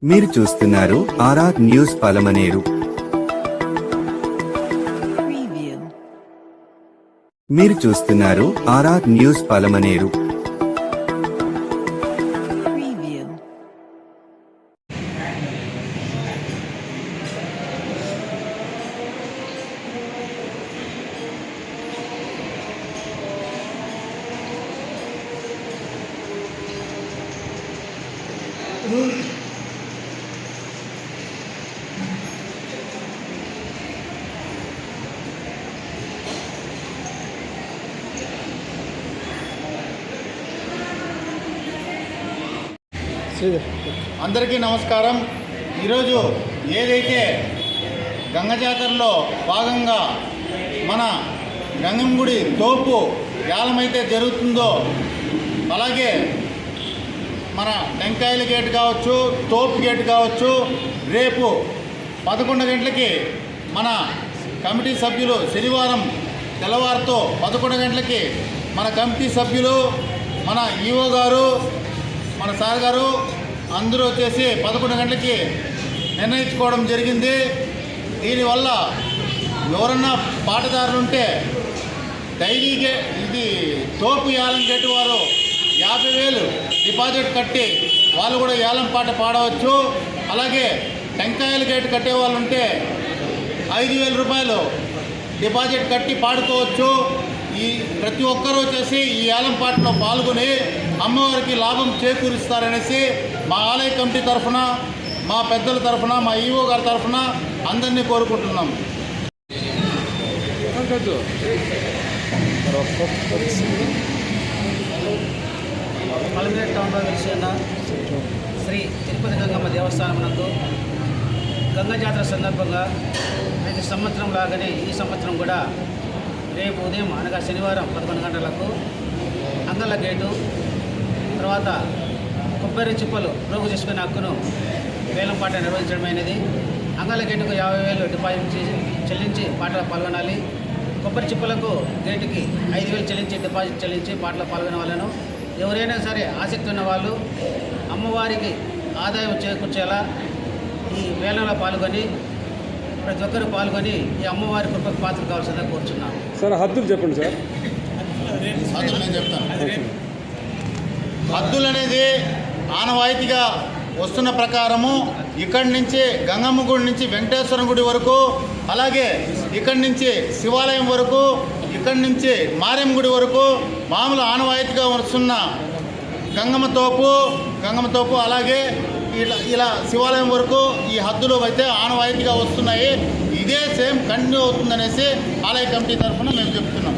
మీరు చూస్తున్నారు RR news Palamaner. మీరు చూస్తున్నారు ఆర్ఆర్ న్యూస్ పలమనేరు. అందరికీ నమస్కారం. ఈరోజు ఏదైతే గంగ జాతరలో భాగంగా మన గంగమ్మ గుడి తోపు యాలమైతే జరుగుతుందో, అలాగే మన టెంకాయల గేట్ కావచ్చు, తోపు గేట్ కావచ్చు, రేపు 11 గంటలకి మన కమిటీ సభ్యులు శనివారం తెల్లవారుతో 11 గంటలకి మన కమిటీ సభ్యులు, మన ఈఓ గారు, మన సార్ గారు అందరూ వచ్చేసి 11 గంటలకి నిర్ణయించుకోవడం జరిగింది. దీనివల్ల ఎవరన్నా పాటదారులుంటే డైలీగా ఇది తోపు యాలం గేటు వారు 50,000 డిపాజిట్ కట్టి వాళ్ళు కూడా యాలం పాట పాడవచ్చు. అలాగే టెంకాయల గేటు కట్టే వాళ్ళు ఉంటే 5,000 రూపాయలు డిపాజిట్ కట్టి పాడుకోవచ్చు. ఈ ప్రతి ఒక్కరూ వచ్చేసి ఈ యాలం పాటలో పాల్గొని అమ్మవారికి లాభం చేకూరుస్తారనేసి మా ఆలయ కమిటీ తరఫున, మా పెద్దల తరఫున, మా ఈఓ గారి తరఫున అందరినీ కోరుకుంటున్నాం. పలమనేరు టౌన్లో వెలిసిన శ్రీ తిరుపతి గంగమ్మ దేవస్థానం నందు గంగా జాతర సందర్భంగా ప్రతి సంవత్సరం లాగానే ఈ సంవత్సరం కూడా రేపు ఉదయం అనగా శనివారం 11 గంటలకు అంగళ్ళ గేటు, తర్వాత కొబ్బరి చిప్పలు ప్రోగు చేసుకునే హక్కును వేలం పాట నిర్వహించడమైనది. అంగళ్ళ గేటుకు 50,000 డిపాజిట్ చెల్లించి పాటలో పాల్గొనాలి. కొబ్బరి చిప్పలకు గేటుకి 5,000 చెల్లించి డిపాజిట్ చెల్లించి పాటలో పాల్గొనవాలను. ఎవరైనా సరే ఆసక్తి ఉన్న వాళ్ళు అమ్మవారికి ఆదాయం చేకూర్చేలా ఈ వేలంలో పాల్గొని ప్రతి ఒక్కరు పాల్గొని ఈ అమ్మవారి కృపకు పాత్ర కావాల్సిందిగా కోరుచున్నాను. సార్ హద్దులు చెప్పండి సార్. హద్దులు నేను చెప్తాను. హద్దులు అనేది ఆనవాయితీగా వస్తున్న ప్రకారము ఇక్కడి నుంచి గంగమ్మ గుడి నుంచి వెంకటేశ్వరం గుడి వరకు, అలాగే ఇక్కడి నుంచి శివాలయం వరకు, ఇక్కడి నుంచి మారేమ్మ గుడి వరకు మామూలు ఆనవాయితీగా వస్తున్న గంగమ్మ తోపు అలాగే ఇలా శివాలయం వరకు ఈ హద్దులు అయితే ఆనవాయితీగా వస్తున్నాయి. ఇదే సేమ్ కంటిన్యూ అవుతుందనేసి ఆలయ కమిటీ తరఫున మేము చెప్తున్నాం.